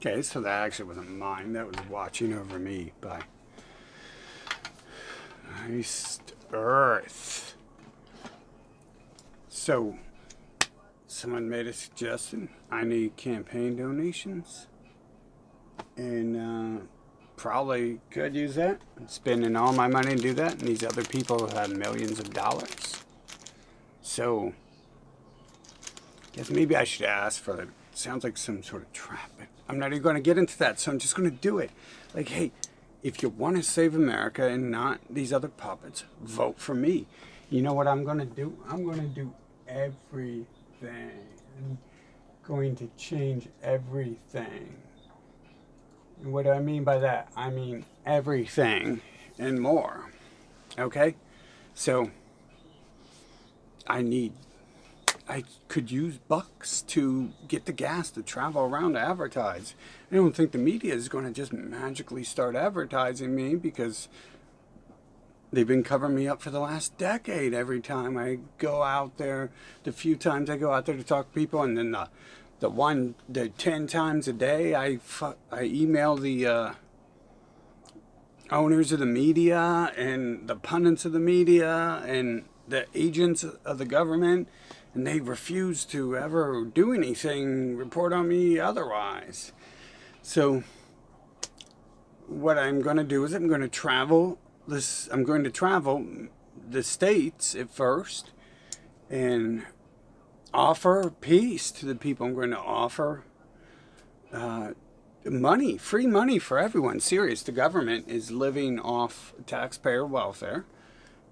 Okay, so that actually wasn't mine. That was watching over me by Iced Earth. So, someone made a suggestion. I need campaign donations. And probably could use that. I'm spending all my money to do that. And these other people have millions of dollars. So, I guess maybe I should ask for it. Sounds like some sort of trap. But I'm not even going to get into that, so I'm just going to do it. Like, hey, if you want to save America and not these other puppets, vote for me. You know what I'm going to do? I'm going to do everything. I'm going to change everything. And what do I mean by that? I mean everything and more. Okay? So, I could use bucks to get the gas to travel around to advertise. I don't think the media is going to just magically start advertising me because they've been covering me up for the last decade every time I go out there. The few times I go out there to talk to people, and then the 10 times a day I email the owners of the media and the pundits of the media and the agents of the government, and they refuse to ever do anything, report on me otherwise. So what I'm going to do is I'm going to travel the states at first and offer peace to the people. I'm going to offer money, free money for everyone. Serious, the government is living off taxpayer welfare.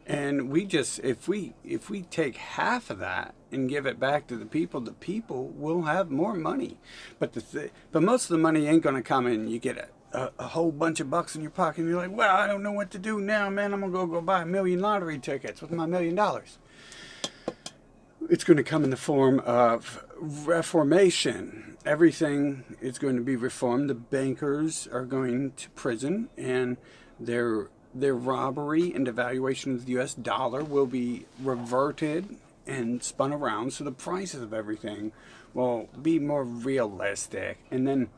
And if we take half of that and give it back to the people will have more money. But but most of the money ain't gonna come in. You get a whole bunch of bucks in your pocket, and you're like, well, I don't know what to do now, man. I'm gonna go buy 1,000,000 lottery tickets with my $1,000,000. It's going to come in the form of reformation. Everything is going to be reformed. The bankers are going to prison, and their robbery and devaluation of the U.S. dollar will be reverted and spun around, so the prices of everything will be more realistic. And then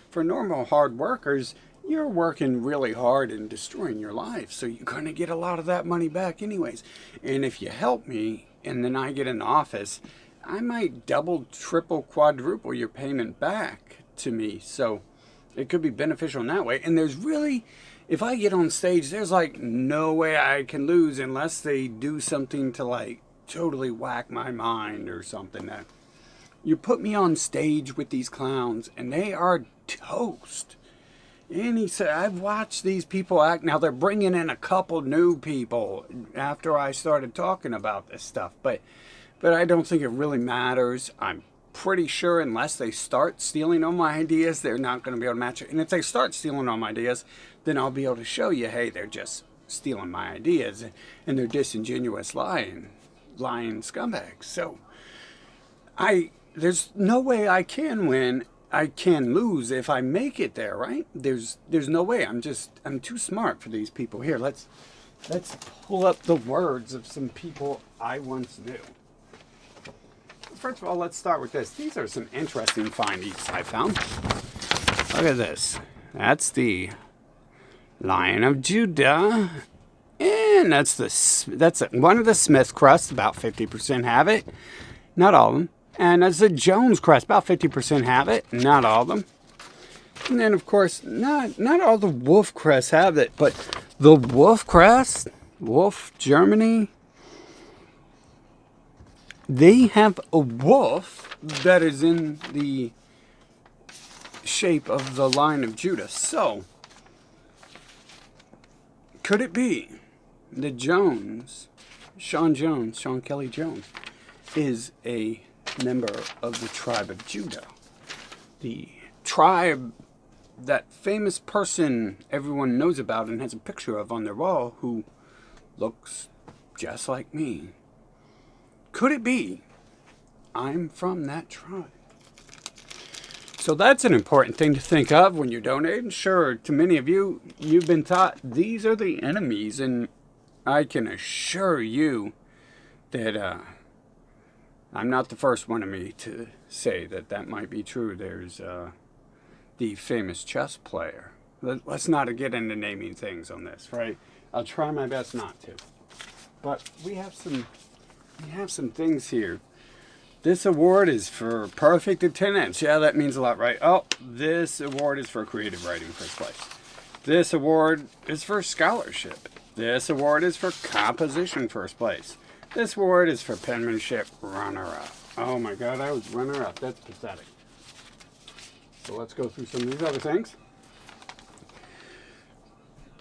for normal hard workers, you're working really hard and destroying your life, so you're going to get a lot of that money back anyways. And if you help me and then I get in office, I might double, triple, quadruple your payment back to me. So it could be beneficial in that way. And there's really, if I get on stage, there's like no way I can lose unless they do something to like totally whack my mind or something. That you put me on stage with these clowns and they are toast. And he said, I've watched these people act. Now they're bringing in a couple new people after I started talking about this stuff, but I don't think it really matters. I'm pretty sure unless they start stealing all my ideas, they're not going to be able to match it. And if they start stealing all my ideas, then I'll be able to show you, hey, they're just stealing my ideas and they're disingenuous lying scumbags. So there's no way I can win. I can lose if I make it there, right? There's no way. I'm too smart for these people. Here, let's pull up the words of some people I once knew. First of all, let's start with this. These are some interesting findings I found. Look at this. That's the Lion of Judah. And that's one of the Smith crusts. About 50% have it. Not all of them. And that's the Jones crust. About 50% have it. Not all of them. And then, of course, not all the Wolf crests have it. But the Wolf crest, Wolf Germany, they have a wolf that is in the shape of the Lion of Judah. So, could it be that Shawn Kelly Jones, is a member of the tribe of Judah? The tribe, that famous person everyone knows about and has a picture of on their wall who looks just like me. Could it be I'm from that tribe? So that's an important thing to think of when you're donating. Sure, to many of you, you've been taught these are the enemies, and I can assure you that I'm not the first one of me to say that might be true. There's the famous chess player. Let's not get into naming things on this, right? I'll try my best not to. But we have some things here. This award is for perfect attendance. Yeah, that means a lot, right? Oh, this award is for creative writing, first place. This award is for scholarship. This award is for composition, first place. This award is for penmanship, runner-up. Oh my God, I was runner-up. That's pathetic. So let's go through some of these other things.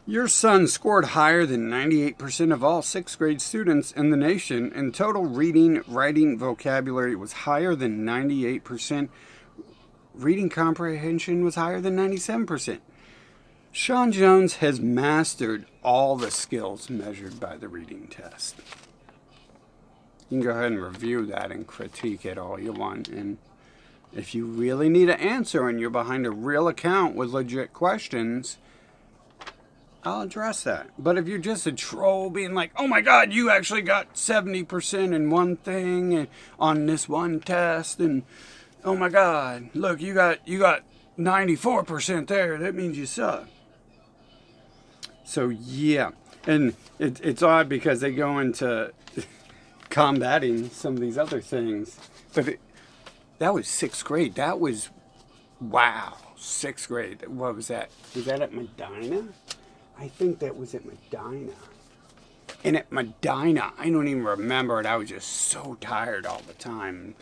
Your son scored higher than 98% of all 6th grade students in the nation, and total reading, writing, vocabulary was higher than 98%. Reading comprehension was higher than 97%. Shawn Jones has mastered all the skills measured by the reading test. You can go ahead and review that and critique it all you want. And if you really need an answer and you're behind a real account with legit questions, I'll address that. But if you're just a troll being like, oh my God, you actually got 70% in one thing and on this one test, and oh my God, look, you got 94% there, that means you suck. So yeah, and it's odd because they go into combating some of these other things. But that was 6th grade. That was, wow, 6th grade. What was that? Was that at Medina? I think that was at Medina. And at Medina, I don't even remember it. I was just so tired all the time.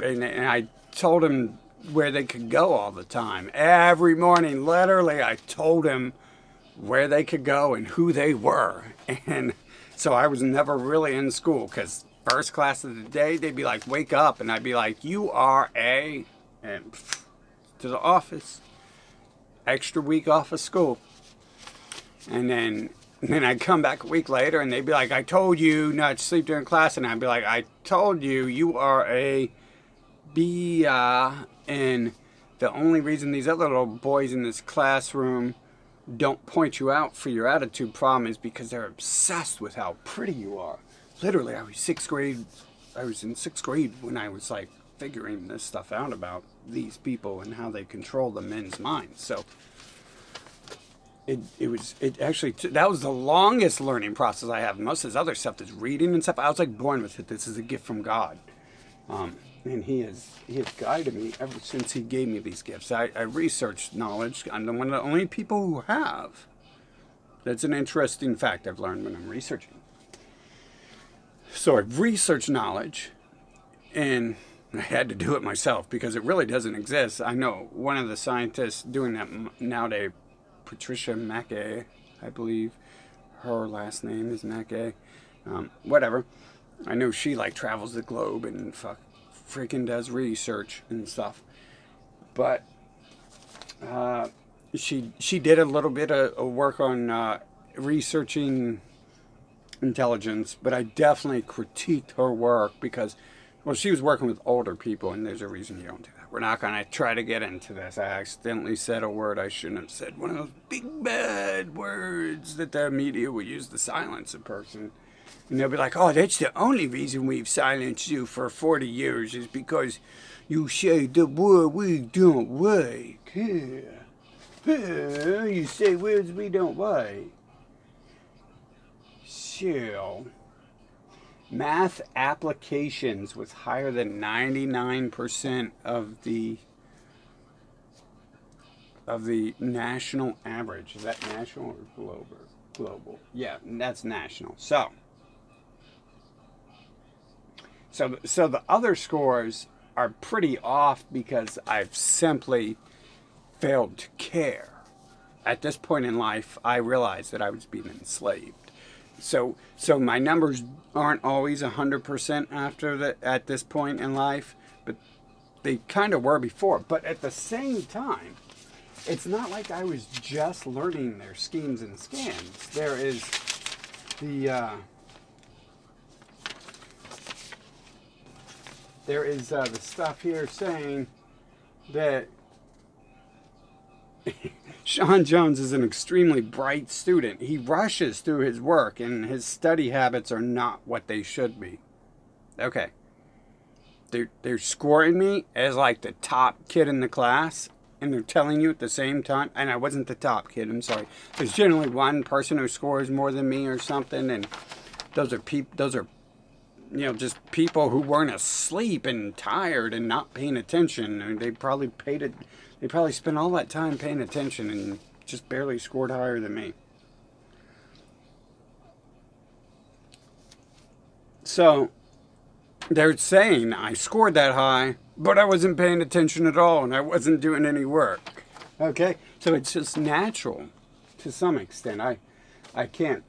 And I told him where they could go all the time. Every morning, literally, I told him where they could go and who they were. And so I was never really in school because first class of the day, they'd be like, wake up. And I'd be like, you are a, and to the office. Extra week off of school. And then I'd come back a week later and they'd be like, I told you not to sleep during class. And I'd be like, I told you, you are a B. And the only reason these other little boys in this classroom don't point you out for your attitude problem is because they're obsessed with how pretty you are. Literally, I was in 6th grade when I was like figuring this stuff out about these people and how they control the men's minds. So that was the longest learning process I have. Most of this other stuff, this reading and stuff, I was like born with it. This is a gift from God. And he has guided me ever since he gave me these gifts. I researched knowledge. I'm one of the only people who have. That's an interesting fact I've learned when I'm researching. So I've researched knowledge, and I had to do it myself because it really doesn't exist. I know one of the scientists doing that nowadays, Patricia Mackay, I believe. Her last name is Mackay. Whatever. I know she like travels the globe and freaking does research and stuff. But she did a little bit of work on researching intelligence, but I definitely critiqued her work because, well, she was working with older people, and there's a reason you don't do that. We're not going to try to get into this. I accidentally said a word I shouldn't have said. One of those big bad words that the media will use to silence a person. And they'll be like, oh, that's the only reason we've silenced you for 40 years is because you say the word we don't like. You say words we don't like. So, math applications was higher than 99% of the national average. Is that national or global? Yeah, that's national. So the other scores are pretty off because I've simply failed to care. At this point in life, I realized that I was being enslaved. So my numbers aren't always 100% at this point in life, but they kind of were before. But at the same time, it's not like I was just learning their schemes and scams. There is the stuff here saying that Shawn Jones is an extremely bright student. He rushes through his work, and his study habits are not what they should be. Okay. They're scoring me as like the top kid in the class. and they're telling you at the same time, and I wasn't the top kid, I'm sorry. There's generally one person who scores more than me or something, and those are just people who weren't asleep and tired and not paying attention. And they probably spent all that time paying attention and just barely scored higher than me. So they're saying I scored that high, but I wasn't paying attention at all and I wasn't doing any work. Okay? So it's just natural to some extent. I can't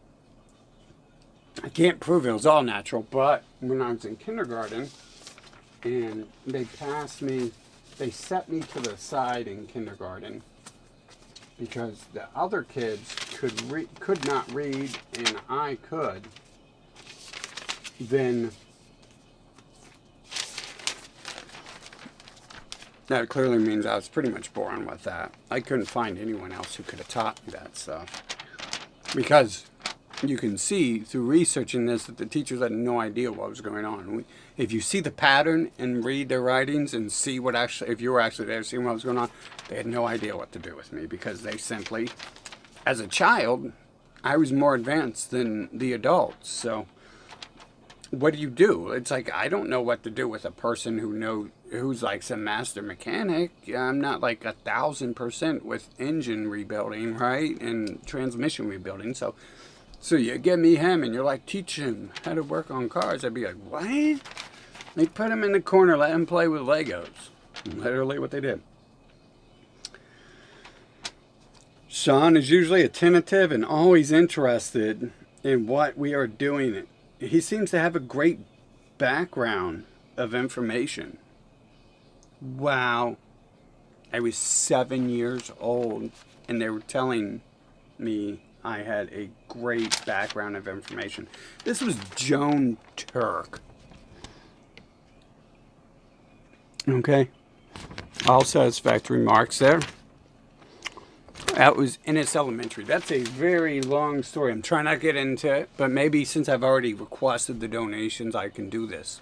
prove it was all natural, but when I was in kindergarten and they set me to the side in kindergarten because the other kids could not read and I could, then that clearly means I was pretty much born with that. I couldn't find anyone else who could have taught me that stuff. Because you can see through researching this that the teachers had no idea what was going on. If you see the pattern and read their writings and see if you were actually there seeing what was going on, they had no idea what to do with me because they simply, as a child, I was more advanced than the adults. So what do? It's like, I don't know what to do with a person who's like some master mechanic. I'm not like 1,000% with engine rebuilding, right? And transmission rebuilding. So you give me him and you're like, teach him how to work on cars. I'd be like, what? They put him in the corner, let him play with Legos. Literally what they did. Shawn is usually attentive and always interested in what we are doing. He seems to have a great background of information. Wow. I was 7 years old and they were telling me I had a great background of information. This was Joan Turk. Okay. All satisfactory marks there. That was Ennis Elementary. That's a very long story. I'm trying not to get into it, but maybe since I've already requested the donations, I can do this.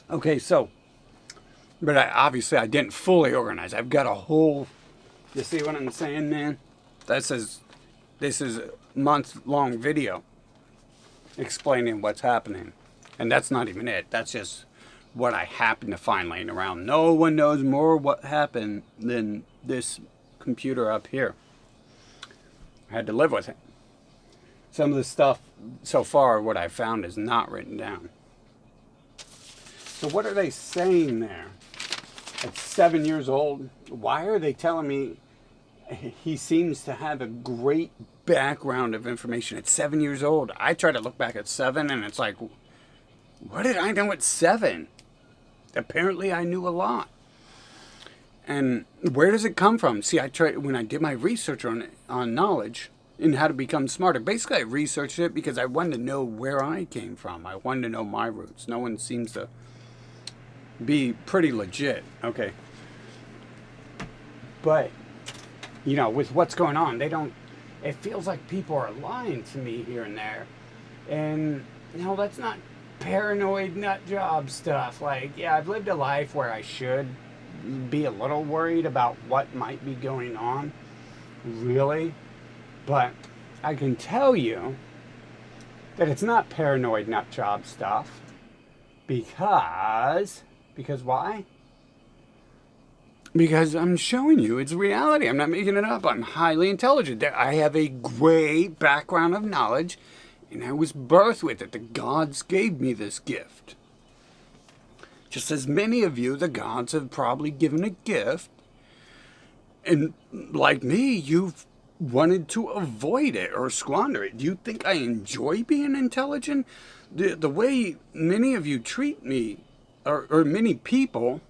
Okay, but obviously I didn't fully organize. I've got a whole, you see what I'm saying, man? This is a month-long video explaining what's happening. And that's not even it. That's just what I happen to find laying around. No one knows more what happened than this computer up here. I had to live with it. Some of the stuff so far, what I found is not written down. So what are they saying there? At 7 years old, why are they telling me he seems to have a great background of information at 7 years old? I try to look back at 7 and it's like, what did I know at 7? Apparently I knew a lot. And where does it come from? See, when I did my research on knowledge and how to become smarter, basically I researched it because I wanted to know where I came from. I wanted to know my roots. No one seems to be pretty legit. Okay. But, with what's going on, it feels like people are lying to me here and there. And, that's not paranoid nut job stuff. Like, yeah, I've lived a life where I should be a little worried about what might be going on, really, but I can tell you that it's not paranoid nut job stuff because why? Because I'm showing you it's reality. I'm not making it up. I'm highly intelligent. I have a great background of knowledge and I was birthed with it. The gods gave me this gift. Just as many of you, the gods have probably given a gift. And like me, you've wanted to avoid it or squander it. Do you think I enjoy being intelligent? The way many of you treat me, or many people,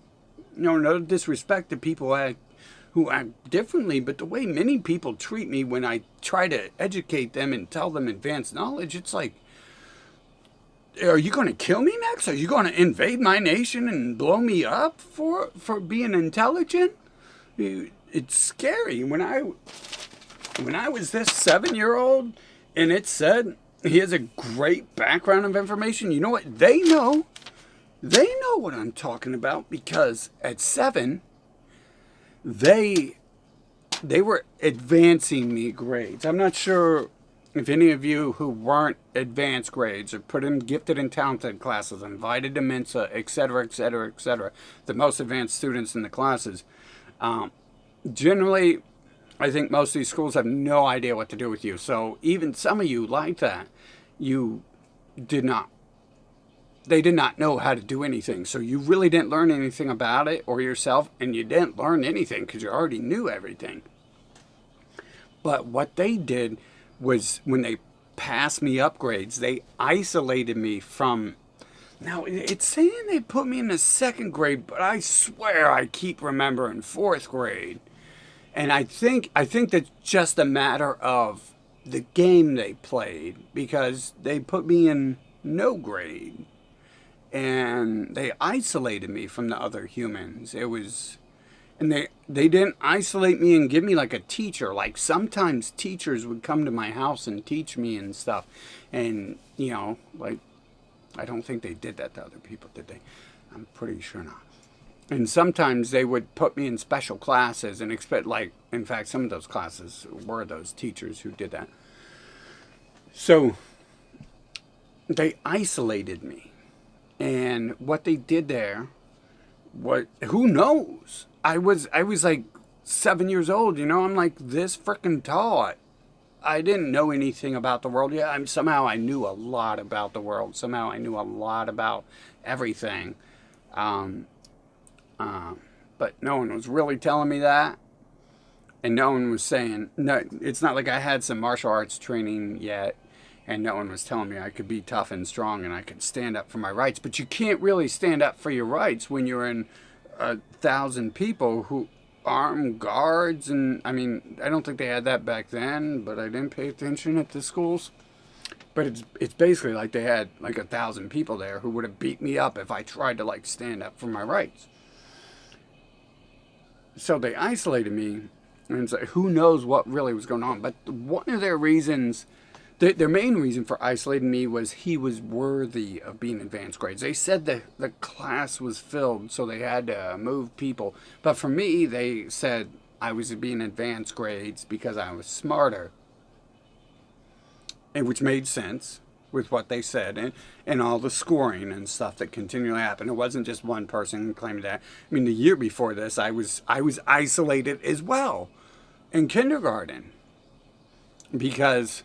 no disrespect to people who act differently, but the way many people treat me when I try to educate them and tell them advanced knowledge, it's like, are you going to kill me next? Are you going to invade my nation and blow me up for being intelligent? It's scary. When I was this 7-year-old and it said he has a great background of information, you know what? They know what I'm talking about because at 7, they they were advancing me grades. I'm not sure if any of you who weren't advanced grades or put in gifted and talented classes, invited to Mensa, etc., etc., etc., the most advanced students in the classes, generally, I think most of these schools have no idea what to do with you. So even some of you like that, you did not. They did not know how to do anything. So you really didn't learn anything about it or yourself, and you didn't learn anything because you already knew everything. But what they did was when they passed me upgrades, they isolated me from. Now, it's saying they put me in the second grade, but I swear I keep remembering fourth grade. And I think that's just a matter of the game they played, because they put me in no grade and they isolated me from the other humans. It was, and they didn't isolate me and give me like a teacher. Like sometimes teachers would come to my house and teach me and stuff. And, you know, like, I don't think they did that to other people, did they? I'm pretty sure not. And sometimes they would put me in special classes and expect, like, in fact, some of those classes were those teachers who did that. So they isolated me. And what they did there, who knows? I was like 7 years old, you know, I'm like this freaking tall. I didn't know anything about the world yet. Somehow I knew a lot about the world. Somehow I knew a lot about everything. But no one was really telling me that. And no one was saying, no, it's not like I had some martial arts training yet. And no one was telling me I could be tough and strong and I could stand up for my rights. But you can't really stand up for your rights when you're in 1,000 people who armed guards. And I mean, I don't think they had that back then, but I didn't pay attention at the schools. But it's basically like they had like 1,000 people there who would have beat me up if I tried to like stand up for my rights. So they isolated me, and it's like, who knows what really was going on. But one of their reasons, their main reason for isolating me was he was worthy of being advanced grades. They said that the class was filled, so they had to move people. But for me, they said I was being advanced grades because I was smarter. And which made sense with what they said, and all the scoring and stuff that continually happened. It wasn't just one person claiming that. I mean, the year before this, I was isolated as well in kindergarten, because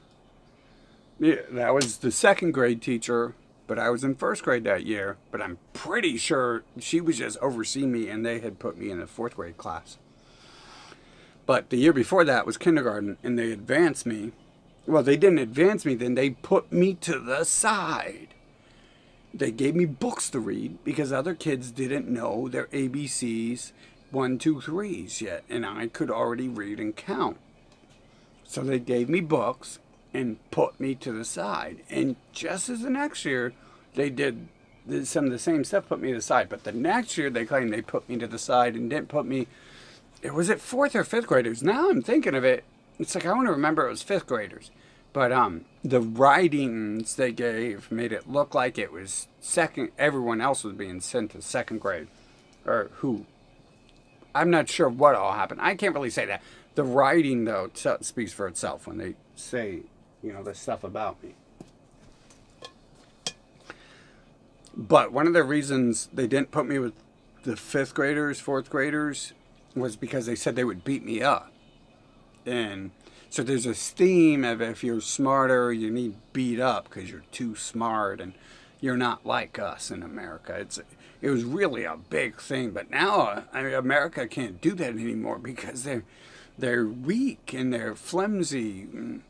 that was the second grade teacher, but I was in first grade that year. But I'm pretty sure she was just overseeing me, and they had put me in a fourth grade class. But the year before that was kindergarten, and they advanced me. Well, they didn't advance me then. They put me to the side. They gave me books to read because other kids didn't know their ABCs, 1, 2, 3s yet. And I could already read and count. So they gave me books and put me to the side. And just as the next year, they did some of the same stuff, put me to the side. But the next year, they claimed they put me to the side and didn't put me. Was it fourth or fifth graders? Now I'm thinking of it. It's like I want to remember it was fifth graders. But the writings they gave made it look like it was second. Everyone else was being sent to second grade. Or who? I'm not sure what all happened. I can't really say that. The writing, though, speaks for itself when they say, you know, this stuff about me. But one of the reasons they didn't put me with the fifth graders, fourth graders, was because they said they would beat me up. And so there's this theme of if you're smarter, you need beat up because you're too smart and you're not like us in America. It was really a big thing, but now I mean, America can't do that anymore because they're weak and they're flimsy, and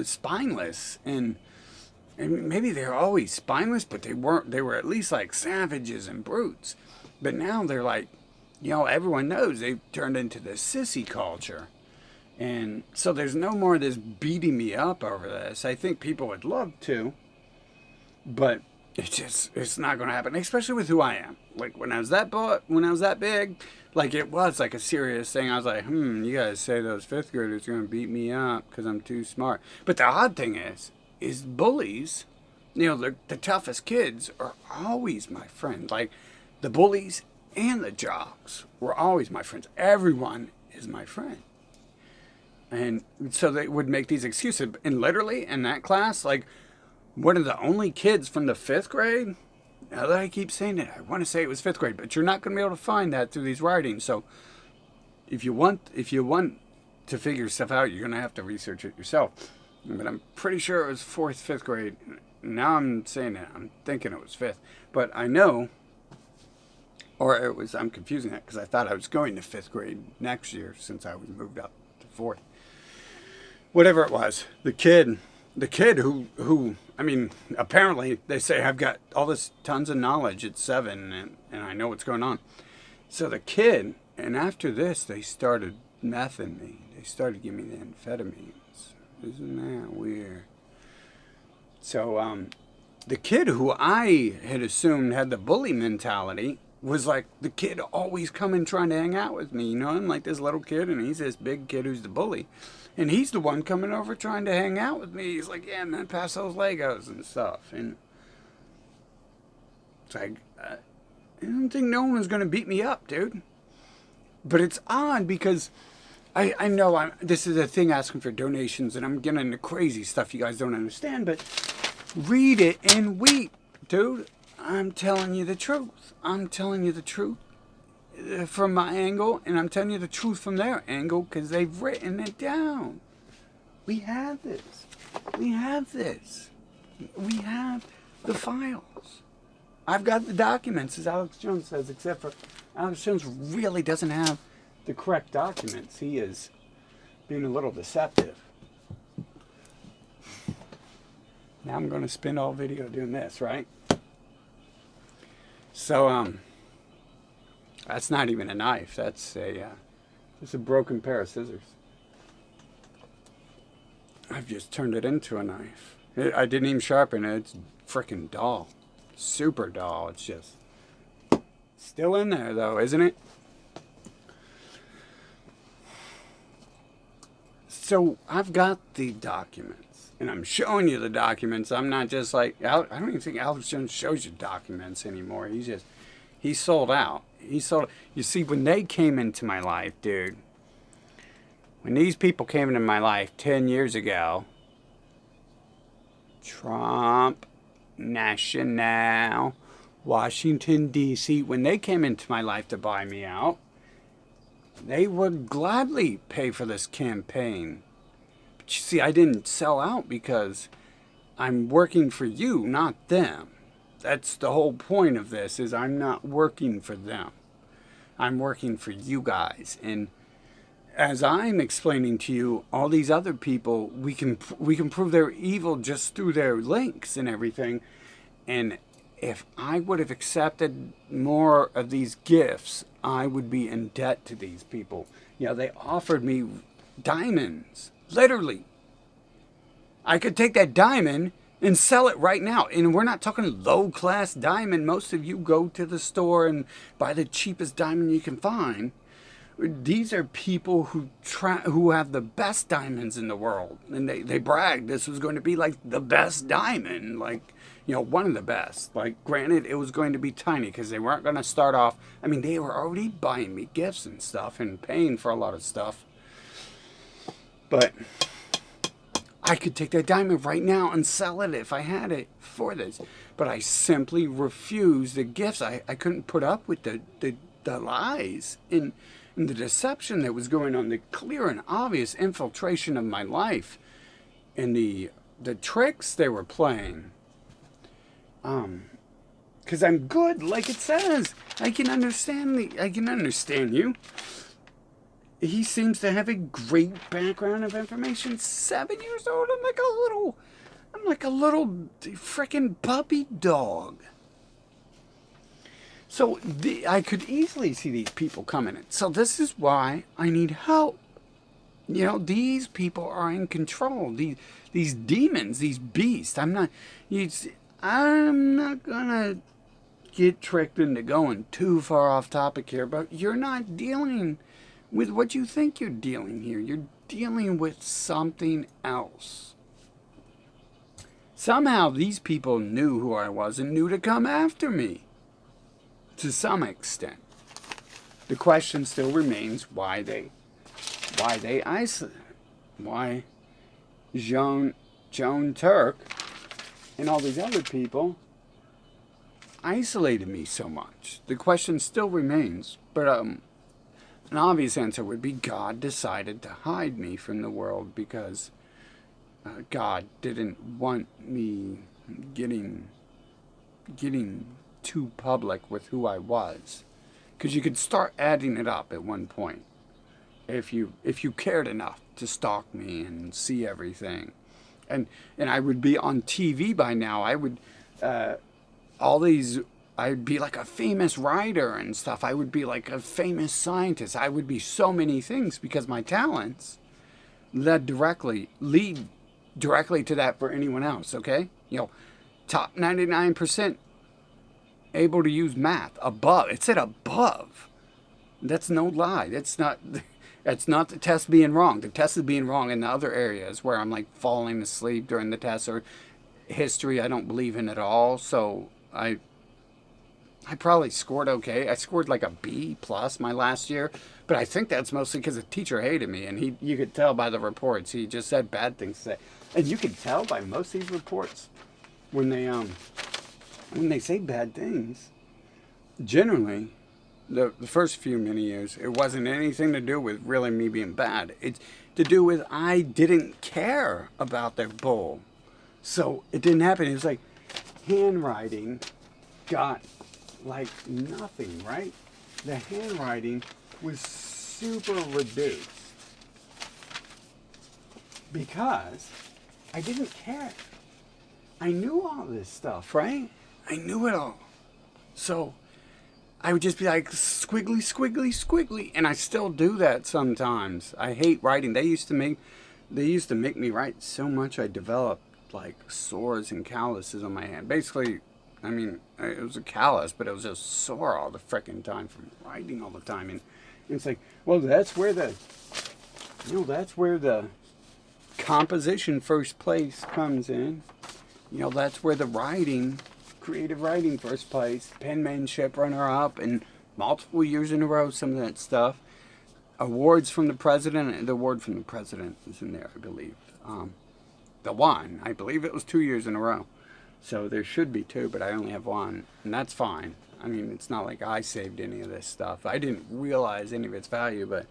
spineless, and maybe they're always spineless, but they weren't. They were at least like savages and brutes. But now they're like, you know, everyone knows they've turned into the sissy culture. And so there's no more of this beating me up over this. I think people would love to, but it's not going to happen, especially with who I am. Like when I was that big, like it was like a serious thing. I was like, you guys say those fifth graders are going to beat me up because I'm too smart. But the odd thing is bullies, you know, the toughest kids are always my friend. Like the bullies and the jocks were always my friends. Everyone is my friend. And so they would make these excuses. And literally in that class, like, one of the only kids from the 5th grade, now that I keep saying it, I want to say it was 5th grade, but you're not going to be able to find that through these writings. So if you want to figure stuff out, you're going to have to research it yourself. But I'm pretty sure it was 4th, 5th grade. Now I'm saying that. I'm thinking it was 5th. But I know, or it was, I'm confusing that because I thought I was going to 5th grade next year since I was moved up to 4th. Whatever it was, the kid who, I mean, apparently they say I've got all this tons of knowledge at 7 and I know what's going on. So the kid, and after this, they started mething me. They started giving me the amphetamines. Isn't that weird? So, the kid who I had assumed had the bully mentality was like the kid always coming trying to hang out with me, you know? I'm like this little kid, and he's this big kid who's the bully. And he's the one coming over trying to hang out with me. He's like, yeah, man, pass those Legos and stuff. And it's like, I don't think no one was going to beat me up, dude. But it's odd because I know this is a thing asking for donations, and I'm getting into crazy stuff you guys don't understand, but read it and weep, dude. I'm telling you the truth. I'm telling you the truth from my angle, and I'm telling you the truth from their angle because they've written it down. We have this. We have this. We have the files. I've got the documents, as Alex Jones says, except for Alex Jones really doesn't have the correct documents. He is being a little deceptive. Now I'm going to spend all video doing this, right? So, that's not even a knife. That's just a broken pair of scissors. I've just turned it into a knife. I didn't even sharpen it. It's freaking dull. Super dull. It's just still in there, though, isn't it? So I've got the documents, and I'm showing you the documents. I'm not just like, I don't even think Alex Jones shows you documents anymore. He's sold out. You see, when they came into my life, dude, when these people came into my life 10 years ago, Trump, National, Washington, D.C., when they came into my life to buy me out, they would gladly pay for this campaign. But you see, I didn't sell out because I'm working for you, not them. That's the whole point of this, is I'm not working for them. I'm working for you guys. And as I'm explaining to you, all these other people, we can prove they're evil just through their links and everything. And if I would have accepted more of these gifts, I would be in debt to these people. You know, they offered me diamonds, literally. I could take that diamond and sell it right now. And we're not talking low-class diamond. Most of you go to the store and buy the cheapest diamond you can find. These are people who have the best diamonds in the world. And they brag this was going to be like the best diamond, like, you know, one of the best. Like, granted, it was going to be tiny because they weren't going to start off. I mean, they were already buying me gifts and stuff and paying for a lot of stuff. But I could take that diamond right now and sell it if I had it for this. But I simply refused the gifts. I couldn't put up with the lies and the deception that was going on, the clear and obvious infiltration of my life, and the tricks they were playing. Because I'm good, like it says. I can understand you. He seems to have a great background of information. 7 years old, I'm like a little freaking puppy dog. So I could easily see these people coming in. So this is why I need help. You know, these people are in control. These demons, these beasts. I'm not gonna get tricked into going too far off topic here, but you're not dealing with what you think you're dealing here. You're dealing with something else. Somehow these people knew who I was and knew to come after me. To some extent. the question still remains why they isolate, why Joan Turk and all these other people isolated me so much. The question still remains, but an obvious answer would be God decided to hide me from the world because God didn't want me getting too public with who I was. Because you could start adding it up at one point if you cared enough to stalk me and see everything. And I would be on TV by now. I would I'd be like a famous writer and stuff. I would be like a famous scientist. I would be so many things because my talents lead directly to that for anyone else, okay? Top 99% able to use math. Above. It said above. That's no lie. That's not the test being wrong. The test is being wrong in the other areas where I'm like falling asleep during the test, or history I don't believe in at all. So I probably scored okay. I scored like a B plus my last year, but I think that's mostly because the teacher hated me, and you could tell by the reports. He just said bad things to say, and you could tell by most of these reports when they say bad things. Generally, the first few many years, it wasn't anything to do with really me being bad. It's to do with I didn't care about their bull, so it didn't happen. It was like handwriting got like nothing, right? The handwriting was super reduced because I didn't care. I knew all this stuff, right? I knew it all. So I would just be like squiggly, squiggly, squiggly, and I still do that sometimes. I hate writing. They used to make me write so much I developed like sores and calluses on my hand. Basically, I mean, it was a callus, but it was just sore all the frickin' time from writing all the time. And it's like, well, that's where the composition first place comes in. That's where the creative writing first place, penmanship runner-up, and multiple years in a row, some of that stuff. Awards from the president. The award from the president is in there, I believe. The one, I believe it was 2 years in a row. So there should be two, but I only have one, and that's fine. I mean, it's not like I saved any of this stuff. I didn't realize any of its value, but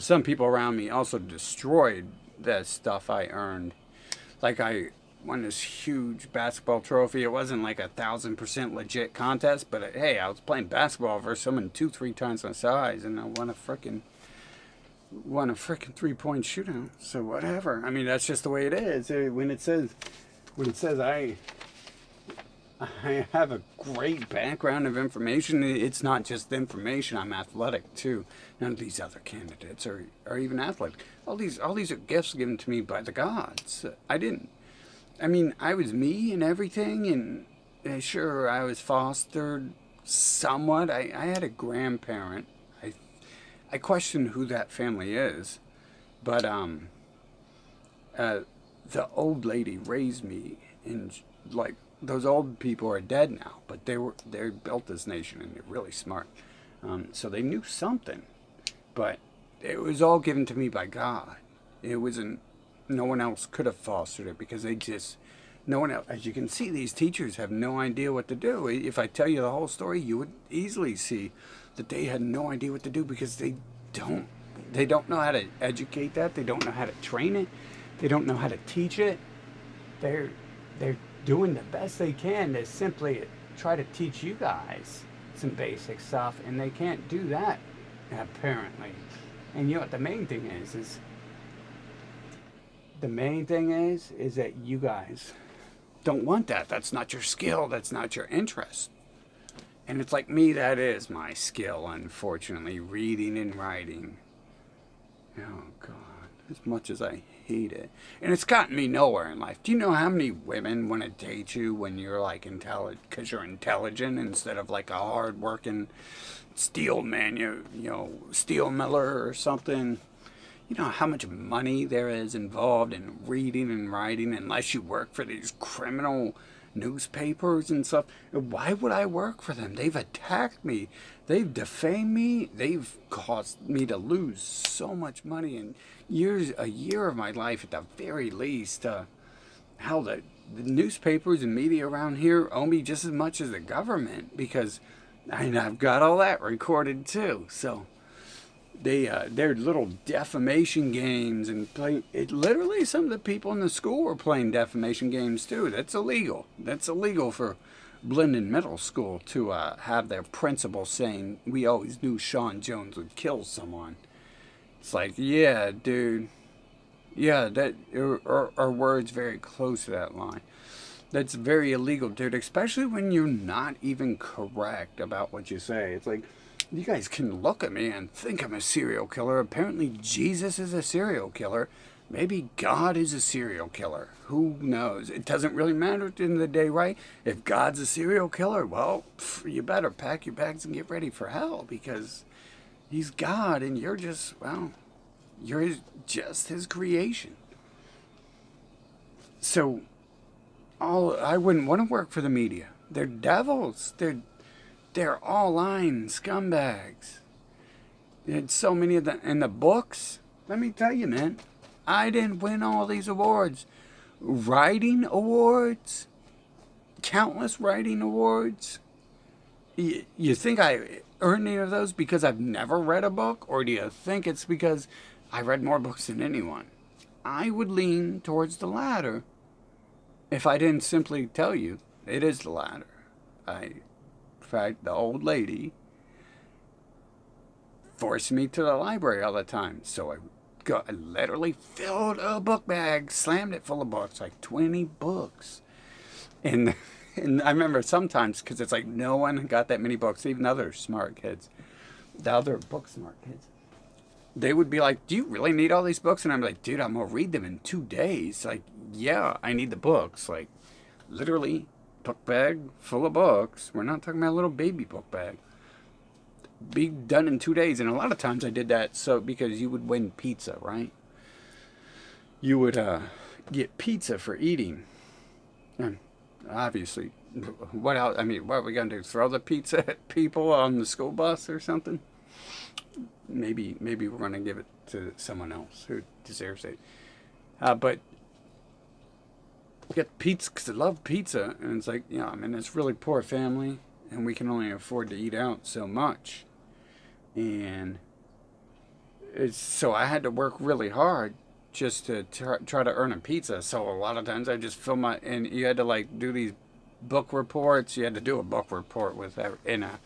some people around me also destroyed the stuff I earned. Like I won this huge basketball trophy. It wasn't like 1,000% legit contest, but hey, I was playing basketball versus someone 2-3 times my size, and I won a frickin' 3-point shootout. So whatever. I mean, that's just the way it is. When it says I have a great background of information, it's not just information. I'm athletic too. None of these other candidates are even athletic. All these are gifts given to me by the gods. I was me and everything, and sure, I was fostered somewhat. I had a grandparent. I question who that family is, but the old lady raised me, and like those old people are dead now, but they built this nation, and they're really smart. So they knew something, but it was all given to me by God. It wasn't. No one else could have fostered it because no one else. As you can see, these teachers have no idea what to do. If I tell you the whole story, you would easily see that they had no idea what to do because they don't know how to educate that. They don't know how to train it. They don't know how to teach it. They're doing the best they can to simply try to teach you guys some basic stuff, and they can't do that apparently. And you know what the main thing is that you guys don't want that. That's not your skill. That's not your interest. And it's like me, that is my skill, unfortunately, reading and writing. Oh, God, as much as I hate it. And it's gotten me nowhere in life. Do you know how many women want to date you when you're like intelligent, because you're intelligent instead of like a hard-working steel man, steel miller or something? You know how much money there is involved in reading and writing unless you work for these criminal newspapers and stuff. Why would I work for them? They've attacked me. They've defamed me. They've caused me to lose so much money and a year of my life at the very least. Hell, the newspapers and media around here owe me just as much as the government because I've got all that recorded too. So their little defamation games and literally some of the people in the school were playing defamation games too. That's illegal. That's illegal for Blendon Middle School to have their principal saying, "We always knew Shawn Jones would kill someone." It's like, yeah, dude. Yeah, that are words very close to that line. That's very illegal, dude, especially when you're not even correct about what you say. It's like, you guys can look at me and think I'm a serial killer. Apparently Jesus is a serial killer. Maybe God is a serial killer. Who knows? It doesn't really matter at the end of the day, right? If God's a serial killer, well, you better pack your bags and get ready for hell because he's God and you're just, well, you're just his creation. So I wouldn't want to work for the media. They're devils. They're all lying scumbags. There's so many of them. And the books, let me tell you, man, I didn't win all these awards. Writing awards, countless writing awards. You think I earned any of those because I've never read a book? Or do you think it's because I read more books than anyone? I would lean towards the latter if I didn't simply tell you it is the latter. In fact, the old lady forced me to the library all the time. So I literally filled a book bag, slammed it full of books, like 20 books. And I remember sometimes, because it's like no one got that many books, even other smart kids, the other book smart kids. They would be like, "Do you really need all these books?" And I'm like, "Dude, I'm going to read them in 2 days." Like, yeah, I need the books. Like, literally, book bag full of books. We're not talking about a little baby book bag. Be done in 2 days. And a lot of times I did that because you would win pizza, right? You would get pizza for eating. And obviously, what else? I mean, what are we going to do? Throw the pizza at people on the school bus or something? Maybe we're going to give it to someone else who deserves it. But get pizza because I love pizza. And it's like, I mean, it's really poor family. And we can only afford to eat out so much. And so I had to work really hard just to try to earn a pizza. So a lot of times I just and you had to like do these book reports. You had to do a book report in a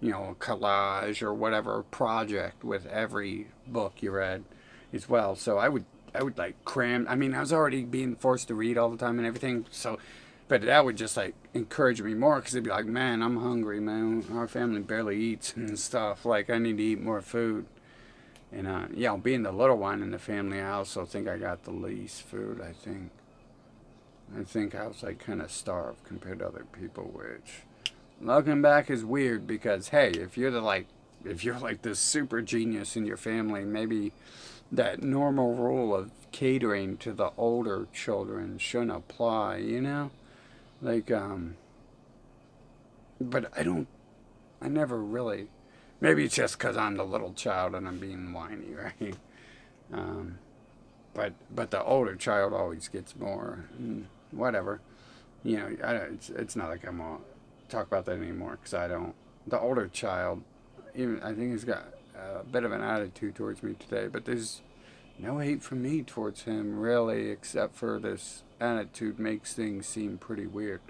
collage or whatever project with every book you read as well. So I would like cram. I mean, I was already being forced to read all the time and everything. So, but that would just like encourage me more because it'd be like, man, I'm hungry, man. Our family barely eats and stuff. Like, I need to eat more food. And being the little one in the family, I also think I got the least food. I think I was like kind of starved compared to other people, which looking back is weird because hey, if you're like this super genius in your family, maybe that normal rule of catering to the older children shouldn't apply, like but I never really. Maybe it's just because I'm the little child and I'm being whiny, right? But the older child always gets more. Whatever, it's not like I'm gonna talk about that anymore because I don't. The older child, I think he's got a bit of an attitude towards me today, but there's no hate from me towards him really, except for this attitude makes things seem pretty weird.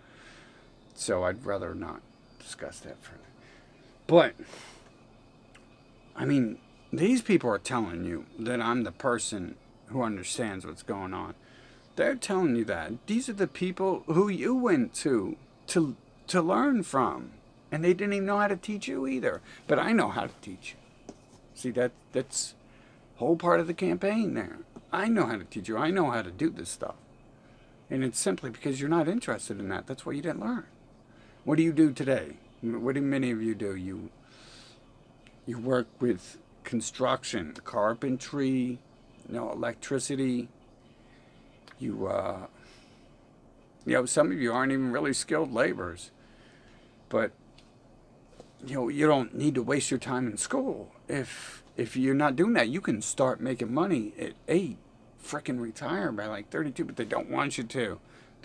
So I'd rather not discuss that further. But I mean, these people are telling you that I'm the person who understands what's going on. They're telling you that. These are the people who you went to learn from. And they didn't even know how to teach you either. But I know how to teach you. See, that's whole part of the campaign there. I know how to teach you. I know how to do this stuff. And it's simply because you're not interested in that. That's what you didn't learn. What do you do today? What do many of you do? You work with construction, carpentry, electricity. You Some of you aren't even really skilled laborers. But, you don't need to waste your time in school. If you're not doing that, you can start making money at 8, freaking retire by like 32, but they don't want you to.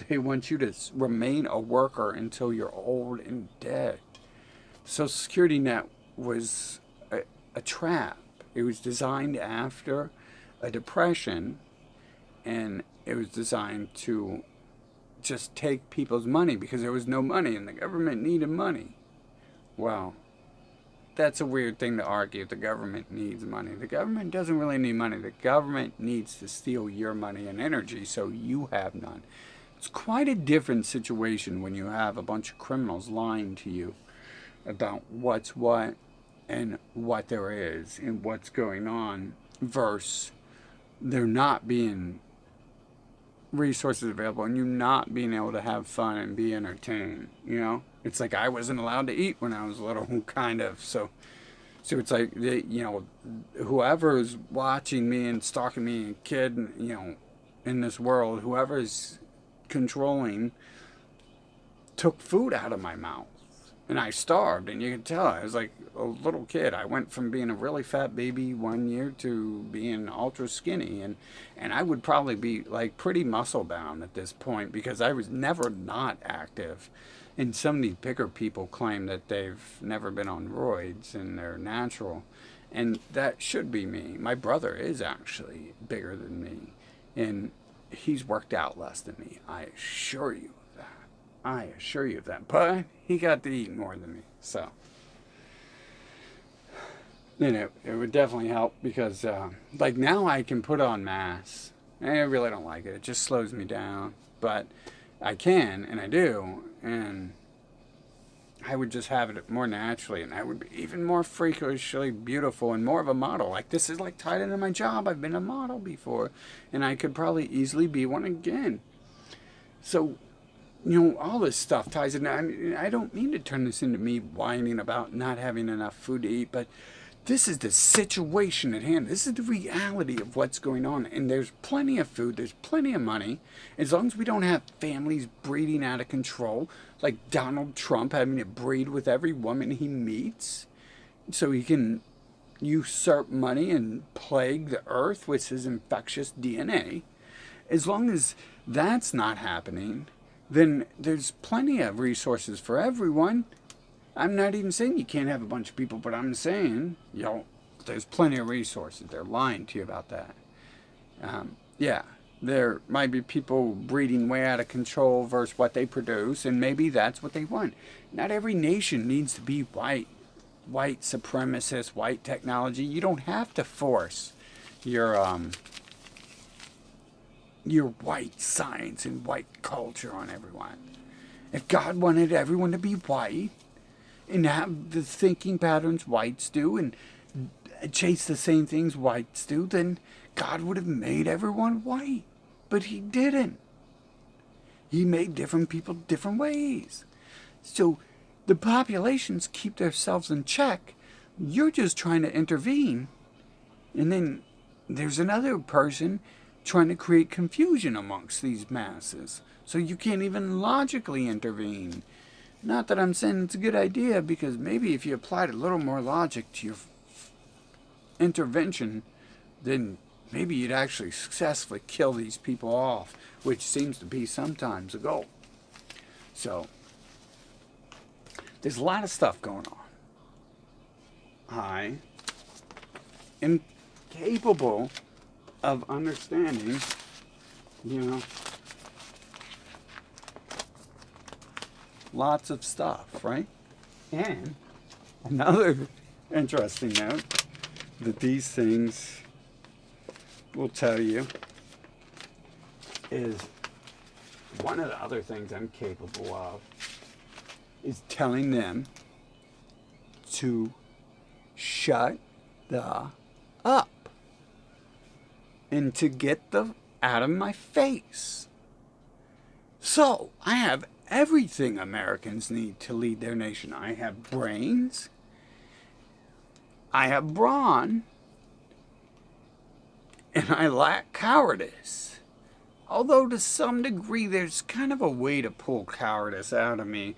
They want you to remain a worker until you're old and dead. The Social Security net was a trap. It was designed after a depression, and it was designed to just take people's money because there was no money and the government needed money. Well, that's a weird thing to argue. The government needs money. The government doesn't really need money. The government needs to steal your money and energy so you have none. It's quite a different situation when you have a bunch of criminals lying to you about what's what and what there is and what's going on versus there not being resources available and you not being able to have fun and be entertained. It's like I wasn't allowed to eat when I was little, kind of. So it's like, whoever's watching me and stalking me and kid, in this world, whoever's controlling took food out of my mouth. And I starved, and you can tell I was like a little kid. I went from being a really fat baby one year to being ultra skinny, and I would probably be like pretty muscle bound at this point because I was never not active. And some of these bigger people claim that they've never been on roids and they're natural, and that should be me. My brother is actually bigger than me, and he's worked out less than me. I assure you of that. But he got to eat more than me. So, it would definitely help because, like now I can put on masks. And I really don't like it. It just slows me down. But I can, and I do. And I would just have it more naturally. And I would be even more freakishly beautiful and more of a model. Like this is like tied into my job. I've been a model before. And I could probably easily be one again. So, all this stuff ties in. I don't mean to turn this into me whining about not having enough food to eat, but this is the situation at hand. This is the reality of what's going on. And there's plenty of food. There's plenty of money. As long as we don't have families breeding out of control, like Donald Trump having to breed with every woman he meets so he can usurp money and plague the earth with his infectious DNA. As long as that's not happening, then there's plenty of resources for everyone. I'm not even saying you can't have a bunch of people, but I'm saying, there's plenty of resources. They're lying to you about that. There might be people breeding way out of control versus what they produce, and maybe that's what they want. Not every nation needs to be white supremacist, white technology. You don't have to force your white science and white culture on everyone. If God wanted everyone to be white and have the thinking patterns whites do and chase the same things whites do, then God would have made everyone white. But he didn't. He made different people different ways. So the populations keep themselves in check. You're just trying to intervene. And then there's another person trying to create confusion amongst these masses. So you can't even logically intervene. Not that I'm saying it's a good idea, because maybe if you applied a little more logic to your intervention, then maybe you'd actually successfully kill these people off, which seems to be sometimes a goal. So, there's a lot of stuff going on. I am capable of understanding, lots of stuff, right? And another interesting note that these things will tell you is one of the other things I'm capable of is telling them to shut the up and to get the out of my face. So I have everything Americans need to lead their nation. I have brains, I have brawn, and I lack cowardice. Although to some degree there's kind of a way to pull cowardice out of me.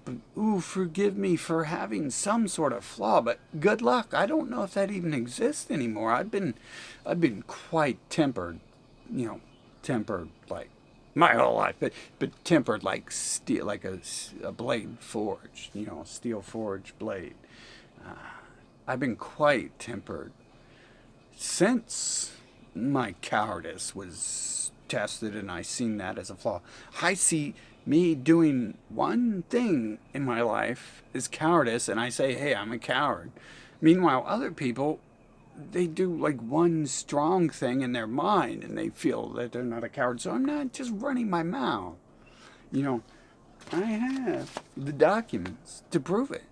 But, ooh, forgive me for having some sort of flaw, but good luck. I don't know if that even exists anymore. I've been quite tempered, tempered like my whole life, but tempered like steel, like a blade forged, a steel forged blade. I've been quite tempered since my cowardice was tested, and I seen that as a flaw. I see me doing one thing in my life is cowardice, and I say, hey, I'm a coward. Meanwhile, other people, they do like one strong thing in their mind, and they feel that they're not a coward. So I'm not just running my mouth. I have the documents to prove it.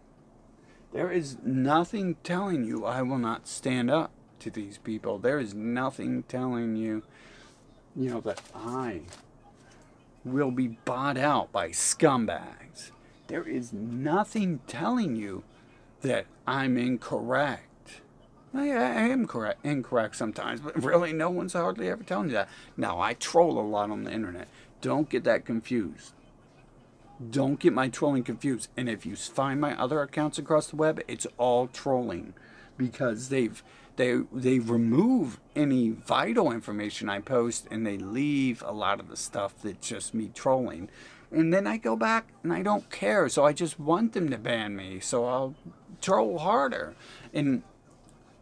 There is nothing telling you I will not stand up to these people. There is nothing telling you, that I will be bought out by scumbags. There is nothing telling you that I'm incorrect. I am incorrect sometimes, but really no one's hardly ever telling you that. Now, I troll a lot on the internet. Don't get that confused. Don't get my trolling confused. And if you find my other accounts across the web, it's all trolling, because they remove any vital information I post, and they leave a lot of the stuff that's just me trolling. And then I go back and I don't care, so I just want them to ban me, so I'll troll harder. And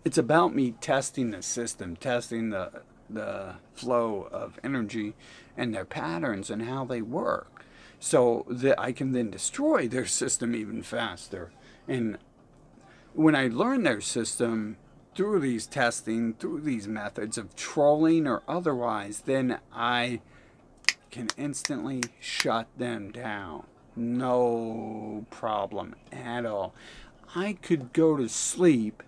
it's about me testing the system, testing the flow of energy and their patterns and how they work, so that I can then destroy their system even faster. And when I learn their system through these testing, through these methods of trolling or otherwise, then I can instantly shut them down. No problem at all. I could go to sleep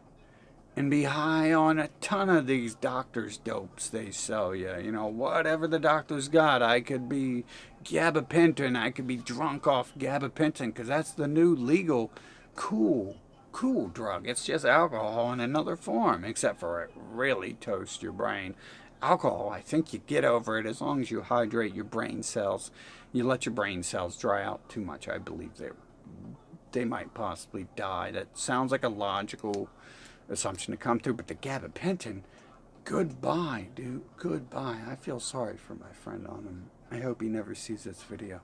and be high on a ton of these doctors' dopes they sell you. Whatever the doctor's got, I could be gabapentin. I could be drunk off gabapentin, because that's the new legal cool drug. It's just alcohol in another form, except for it really toasts your brain. Alcohol, I think you get over it as long as you hydrate your brain cells. You let your brain cells dry out too much, I believe they might possibly die. That sounds like a logical assumption to come through, but the gabapentin, goodbye, dude, goodbye. I feel sorry for my friend on him. I hope he never sees this video.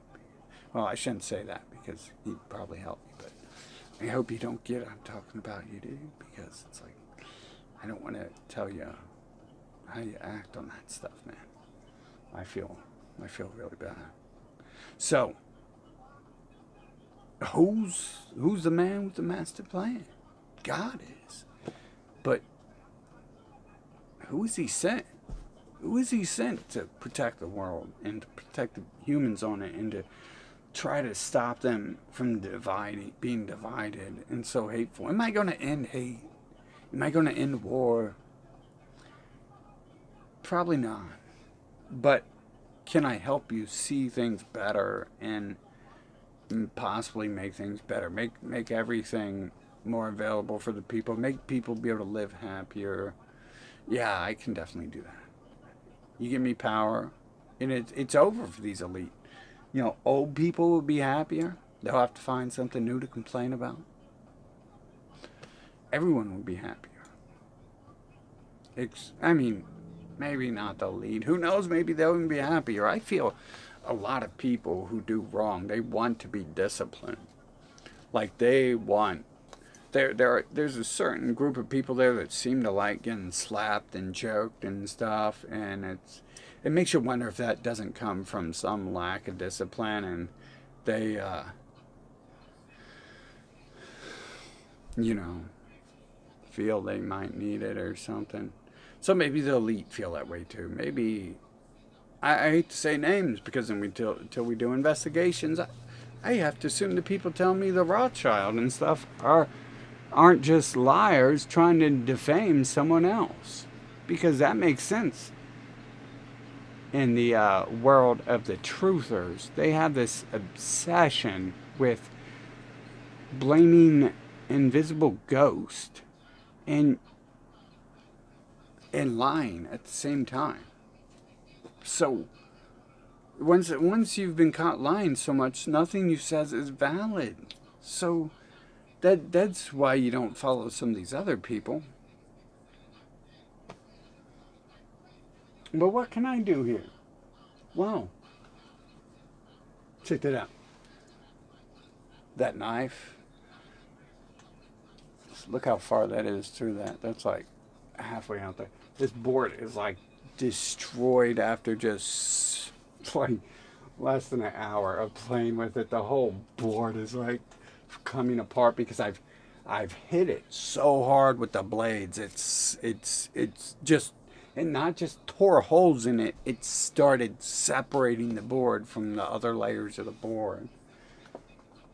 Well, I shouldn't say that, because he'd probably help me, but I hope you don't get I'm talking about you, dude, because it's like, I don't want to tell you how you act on that stuff, man. I feel really bad. So, who's the man with the master plan? God is. But who is he sent? Who is he sent to protect the world and to protect the humans on it, and to try to stop them from being divided and so hateful? Am I going to end hate? Am I going to end war? Probably not. But can I help you see things better and possibly make things better? Make everything more available for the people. Make people be able to live happier. Yeah, I can definitely do that. You give me power, and it's over for these elite. Old people will be happier. They'll have to find something new to complain about. Everyone will be happier. Maybe not the elite. Who knows? Maybe they'll even be happier. I feel a lot of people who do wrong, they want to be disciplined. Like there's a certain group of people there that seem to like getting slapped and joked and stuff, and it makes you wonder if that doesn't come from some lack of discipline, and they feel they might need it or something. So maybe the elite feel that way too. Maybe, I hate to say names, because then until we do investigations, I have to assume the people telling me the Rothschild and stuff aren't just liars trying to defame someone else, because that makes sense. In the world of the truthers, they have this obsession with blaming invisible ghost and lying at the same time. So once you've been caught lying so much, nothing you says is valid. So that's why you don't follow some of these other people. But what can I do here? Wow. Check that out. That knife. Look how far that is through that. That's like halfway out there. This board is like destroyed after just like less than an hour of playing with it. The whole board is like coming apart because I've hit it so hard with the blades. It's just, and not just tore holes in it, it started separating the board from the other layers of the board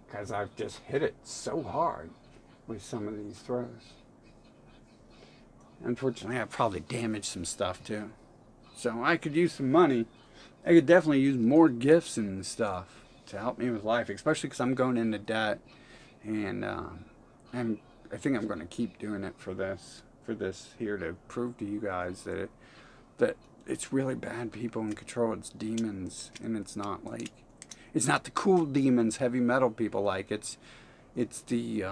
because I've just hit it so hard with some of these throws. Unfortunately, I probably damaged some stuff too. So I could use some money. I could definitely use more gifts and stuff to help me with life, especially because I'm going into debt. And I think I'm going to keep doing it for this here to prove to you guys that it's really bad people in control. It's demons, and it's not the cool demons heavy metal people like. It's the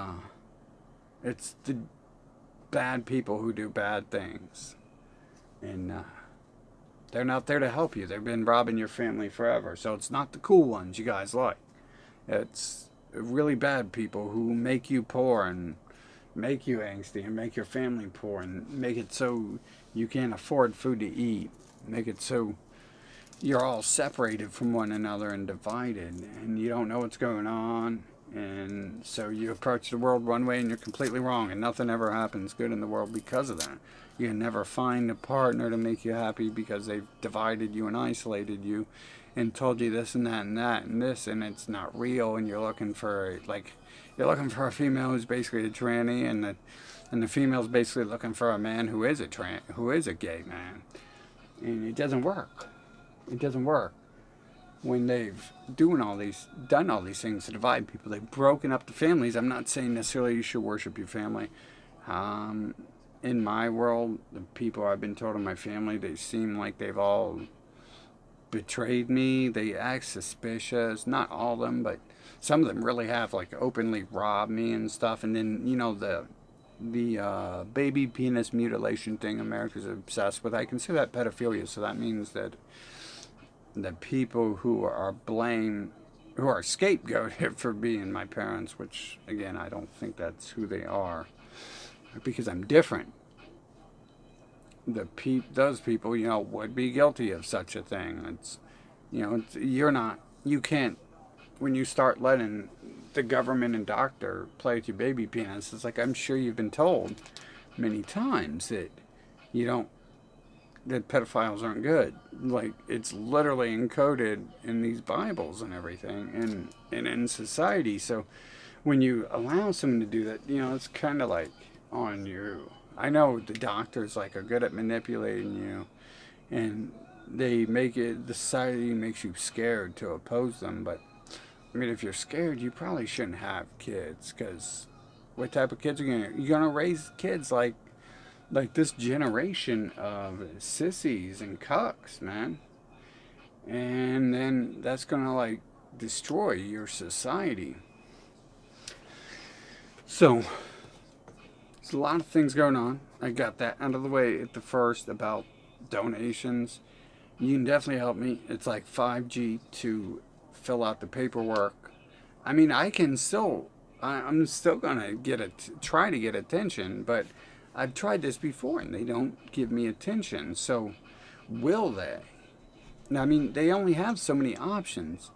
bad people who do bad things, and they're not there to help you. They've been robbing your family forever. So it's not the cool ones you guys like. It's really bad people who make you poor and make you angsty and make your family poor and make it so you can't afford food to eat. Make it so you're all separated from one another and divided, and you don't know what's going on. And so you approach the world one way and you're completely wrong, and nothing ever happens good in the world because of that. You can never find a partner to make you happy because they've divided you and isolated you and told you this and that and that and this, and it's not real. And you're looking for a female who's basically a tranny, and the female's basically looking for a man who is a gay man. And it doesn't work. It doesn't work. When they've done all these things to divide people, they've broken up the families. I'm not saying necessarily you should worship your family. In my world, the people I've been told in my family, they seem like they've all betrayed me. They act suspicious. Not all of them, but some of them really have, like, openly robbed me and stuff. And then, the baby penis mutilation thing America's obsessed with, I consider that pedophilia. So that means that the people who are scapegoated for being my parents, which again I don't think that's who they are, because I'm different. Those people, would be guilty of such a thing. You can't, when you start letting the government and doctor play with your baby penis, it's like, I'm sure you've been told many times that that pedophiles aren't good. Like, it's literally encoded in these Bibles and everything, and in society. So when you allow someone to do that, it's kind of like on you. I know the doctors are good at manipulating you, and the society makes you scared to oppose them. But I mean, if you're scared, you probably shouldn't have kids, because what type of kids are you're gonna raise kids like this generation of sissies and cucks, man. And then that's gonna destroy your society. So there's a lot of things going on. I got that out of the way at the first about donations. You can definitely help me. It's like 5G to fill out the paperwork. I mean, I'm still gonna try to get attention, but I've tried this before and they don't give me attention. So will they? I mean, they only have so many options.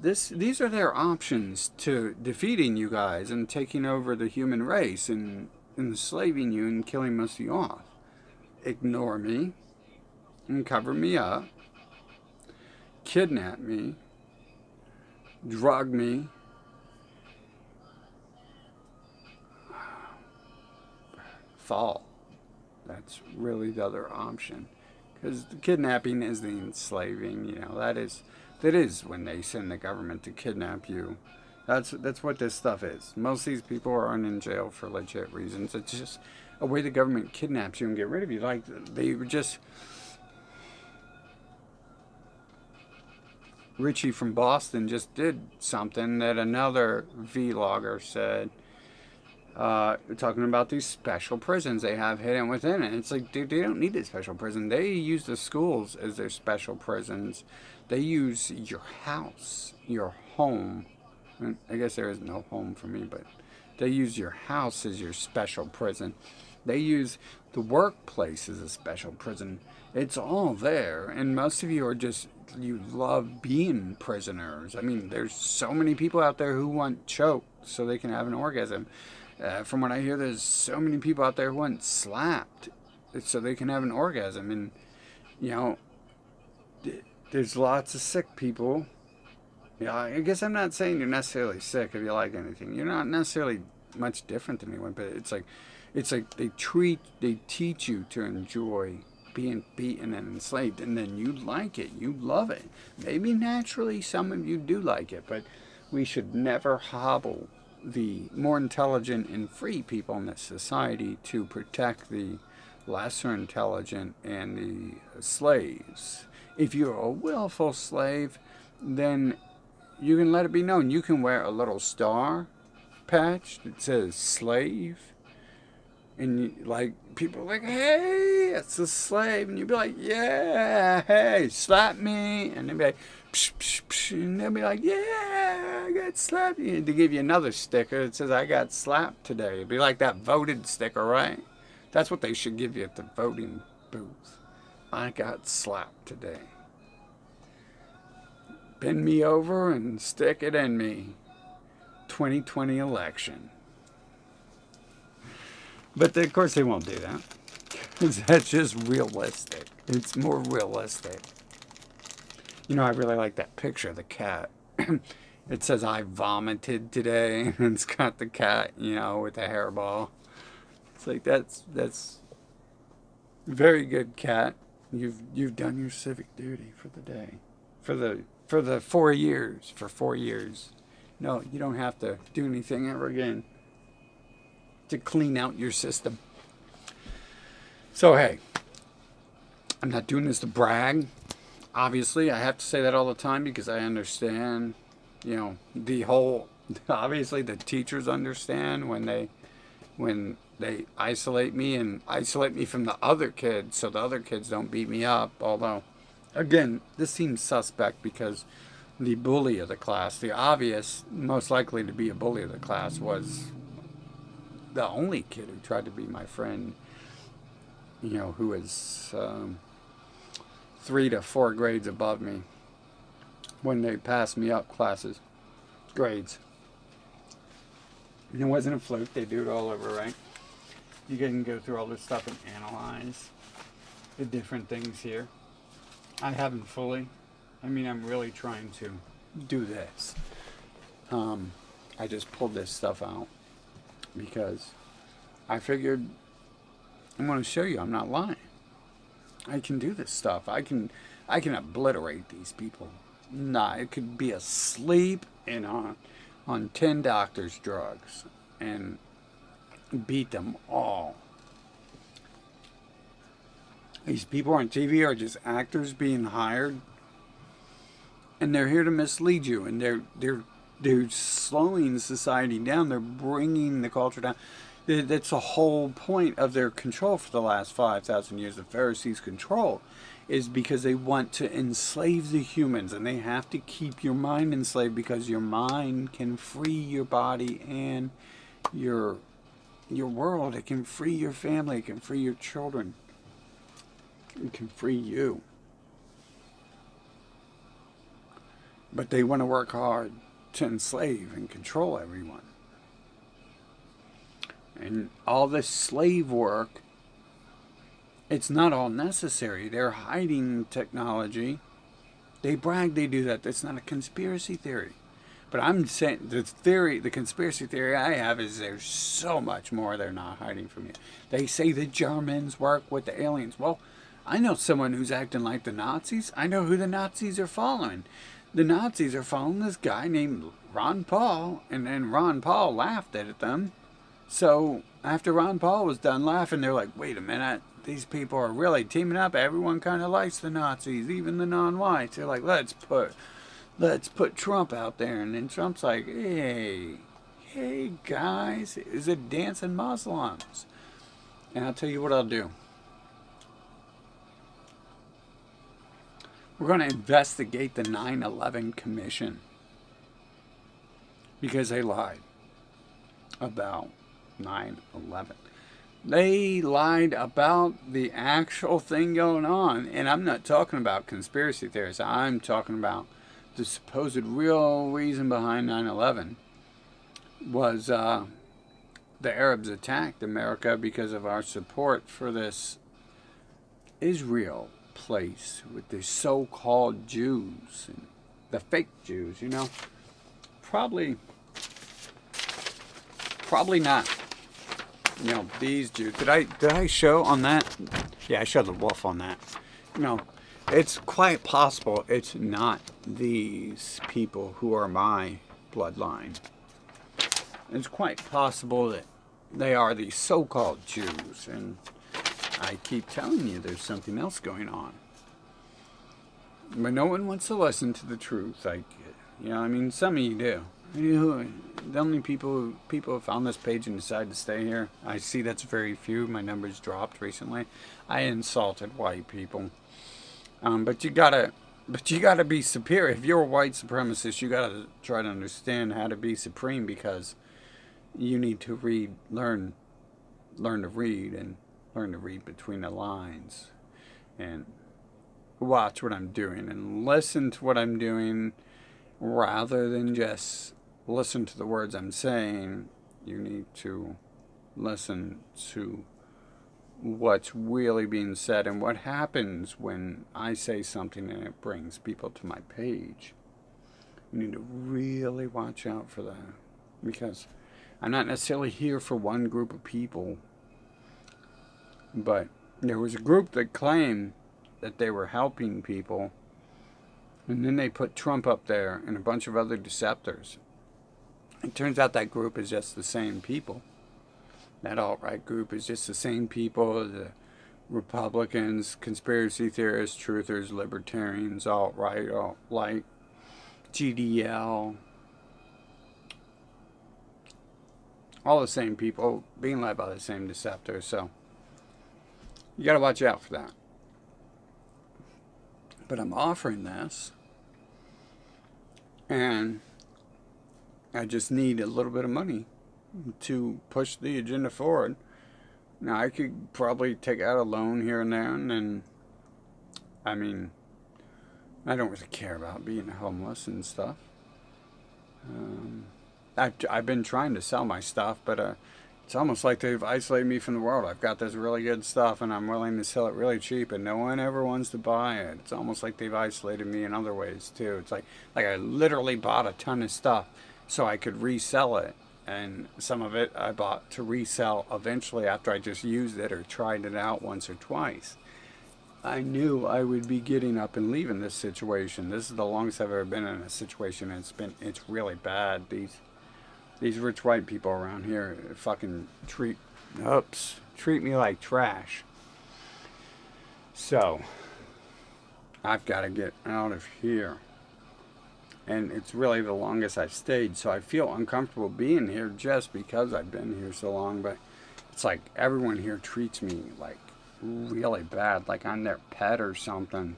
These are their options to defeating you guys and taking over the human race and enslaving you and killing most of you off. Ignore me and cover me up, kidnap me, drug me, fall. That's really the other option, because the kidnapping is the enslaving. That is when they send the government to kidnap you. That's what this stuff is. Most of these people aren't in jail for legit reasons. It's just a way the government kidnaps you and get rid of you. Like, they were just Richie from Boston just did something that another vlogger said, talking about these special prisons they have hidden within it. It's like, dude, they don't need a special prison. They use the schools as their special prisons. They use your house, your home. I guess there is no home for me, but they use your house as your special prison. They use the workplace as a special prison. It's all there, and most of you are just, you love being prisoners. I mean, there's so many people out there who want choked so they can have an orgasm. From what I hear, there's so many people out there who want slapped so they can have an orgasm. And, you know, there's lots of sick people. Yeah, I guess I'm not saying you're necessarily sick if you like anything. You're not necessarily much different than anyone, but it's like they teach you to enjoy being beaten and enslaved, and then you like it, you love it. Maybe naturally some of you do like it, but we should never hobble the more intelligent and free people in this society to protect the lesser intelligent and the slaves. If you're a willful slave, then you can let it be known. You can wear a little star patch that says slave, and you, like, people are like, hey, it's a slave, and you'd be like, yeah, hey, slap me, and they'd be like, psh, psh, psh, and they'll be like, yeah, I got slapped. And they give you another sticker that says, I got slapped today. It'd be like that voted sticker, right? That's what they should give you at the voting booth. I got slapped today. Bend me over and stick it in me. 2020 election. But of course they won't do that. Because that's just realistic. It's more realistic. You know, I really like that picture of the cat. It says, I vomited today. And it's got the cat, you know, with the hairball. It's like, that's very good, cat. You've done your civic duty for the day. For the 4 years. For 4 years. No, you don't have to do anything ever again to clean out your system. So, hey, I'm not doing this to brag. Obviously, I have to say that all the time because I understand, you know, the whole, obviously the teachers understand when they isolate me and isolate me from the other kids so the other kids don't beat me up. Although, again, this seems suspect because the bully of the class, the obvious, most likely to be a bully of the class, was the only kid who tried to be my friend, you know, who was 3 to 4 grades above me when they passed me up grades. And it wasn't a fluke, they do it all over, right? You can go through all this stuff and analyze the different things here. I haven't fully. I mean, I'm really trying to do this. I just pulled this stuff out because I figured I'm going to show you I'm not lying. I can do this stuff. I can obliterate these people. Nah, it could be asleep and on 10 doctors' drugs and beat them all. These people on TV are just actors being hired, and they're here to mislead you, and they're slowing society down. They're bringing the culture down. That's the whole point of their control for the last 5,000 years. The Pharisees' control is because they want to enslave the humans, and they have to keep your mind enslaved because your mind can free your body and your world. It can free your family. It can free your children. It can free you. But they want to work hard to enslave and control everyone. And all this slave work, it's not all necessary. They're hiding technology. They brag they do that. That's not a conspiracy theory. But I'm saying the conspiracy theory I have is there's so much more they're not hiding from you. They say the Germans work with the aliens. Well, I know someone who's acting like the Nazis. I know who the Nazis are following. The Nazis are following this guy named Ron Paul, and then Ron Paul laughed at them. So after Ron Paul was done laughing, they're like, wait a minute, these people are really teaming up. Everyone kind of likes the Nazis, even the non-whites. They're like, let's let's put Trump out there. And then Trump's like, hey guys, is it dancing Muslims? And I'll tell you what I'll do. We're going to investigate the 9/11 Commission because they lied about 9/11. They lied about the actual thing going on. And I'm not talking about conspiracy theorists. I'm talking about the supposed real reason behind 9/11 was the Arabs attacked America because of our support for this Israel place with the so-called Jews and the fake Jews, you know. Probably not. You know, these Jews. Did I show on that? Yeah, I showed the wolf on that. You know, it's quite possible it's not these people who are my bloodline. It's quite possible that they are these so-called Jews, and I keep telling you there's something else going on. But no one wants to listen to the truth. Like, you know, I mean, some of you do. The only people who found this page and decided to stay here, I see that's very few. My numbers dropped recently. I insulted white people. But you gotta be superior. If you're a white supremacist, you gotta try to understand how to be supreme, because you need to learn to read, and learn to read between the lines, and watch what I'm doing and listen to what I'm doing, rather than just listen to the words I'm saying. You need to listen to what's really being said and what happens when I say something and it brings people to my page. You need to really watch out for that, because I'm not necessarily here for one group of people. But there was a group that claimed that they were helping people, and then they put Trump up there and a bunch of other deceptors. It turns out that group is just the same people. That alt-right group is just the same people. The Republicans, conspiracy theorists, truthers, libertarians, alt-right, alt-light, GDL. All the same people being led by the same deceptors. So you got to watch out for that. But I'm offering this, and I just need a little bit of money to push the agenda forward. Now, I could probably take out a loan here and there, and then, I mean, I don't really care about being homeless and stuff. I've been trying to sell my stuff, but it's almost like they've isolated me from the world. I've got this really good stuff, and I'm willing to sell it really cheap, and no one ever wants to buy it. It's almost like they've isolated me in other ways, too. It's like I literally bought a ton of stuff so I could resell it, and some of it I bought to resell eventually after I just used it or tried it out once or twice. I knew I would be getting up and leaving this situation. This is the longest I've ever been in a situation, and it's really bad. These rich white people around here fucking treat me like trash. So, I've got to get out of here. And it's really the longest I've stayed, so I feel uncomfortable being here just because I've been here so long. But it's like everyone here treats me like really bad, like I'm their pet or something.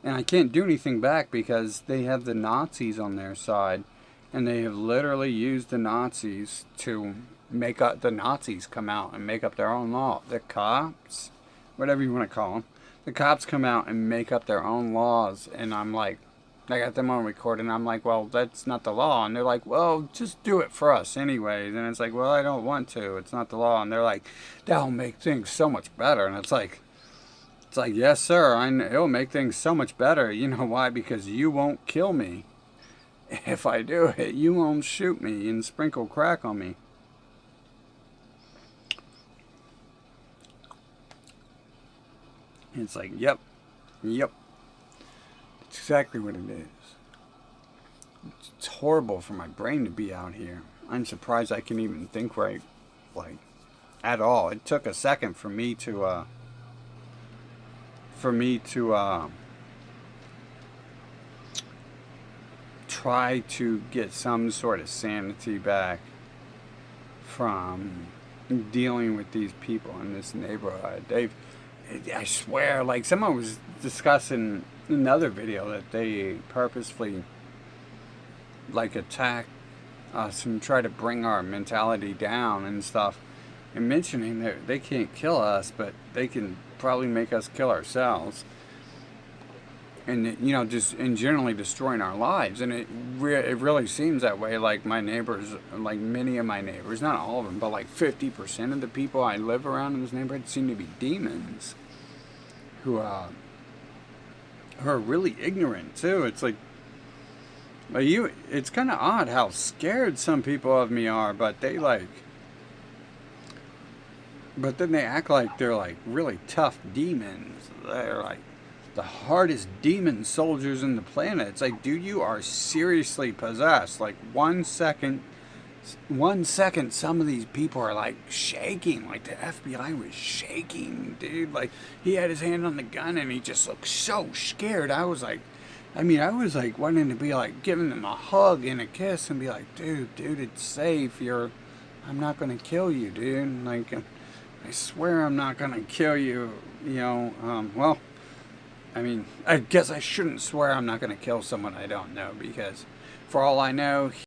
And I can't do anything back because they have the Nazis on their side. And they have literally used the Nazis to make up, the Nazis come out and make up their own law. The cops, whatever you want to call them, the cops come out and make up their own laws. And I'm like, I got them on record, and I'm like, well, that's not the law. And they're like, well, just do it for us anyways. And it's like, well, I don't want to. It's not the law. And they're like, that'll make things so much better. And it's like, yes, sir, it'll make things so much better. You know why? Because you won't kill me. If I do it, you won't shoot me and sprinkle crack on me. And it's like, yep. It's exactly what it is. It's horrible for my brain to be out here. I'm surprised I can even think right, like, at all. It took a second for me to try to get some sort of sanity back from dealing with these people in this neighborhood. I swear, like someone was discussing another video that they purposefully like attack us and try to bring our mentality down and stuff, and mentioning that they can't kill us, but they can probably make us kill ourselves, and you know, just in generally destroying our lives. And it really seems that way. Like my neighbors, like many of my neighbors, not all of them, but like 50% of the people I live around in this neighborhood seem to be demons who are really ignorant too. It's like it's kind of odd how scared some people of me are, but then they act like they're like really tough demons. They're like the hardest demon soldiers in the planet. It's like, dude, you are seriously possessed. Like 1 second, some of these people are like shaking. Like the FBI was shaking, dude. Like he had his hand on the gun and he just looked so scared. I was like wanting to be like giving them a hug and a kiss and be like, dude, it's safe. I'm not gonna kill you, dude. Like, I swear I'm not gonna kill you. You know, well, I mean, I guess I shouldn't swear I'm not gonna kill someone I don't know, because for all I know,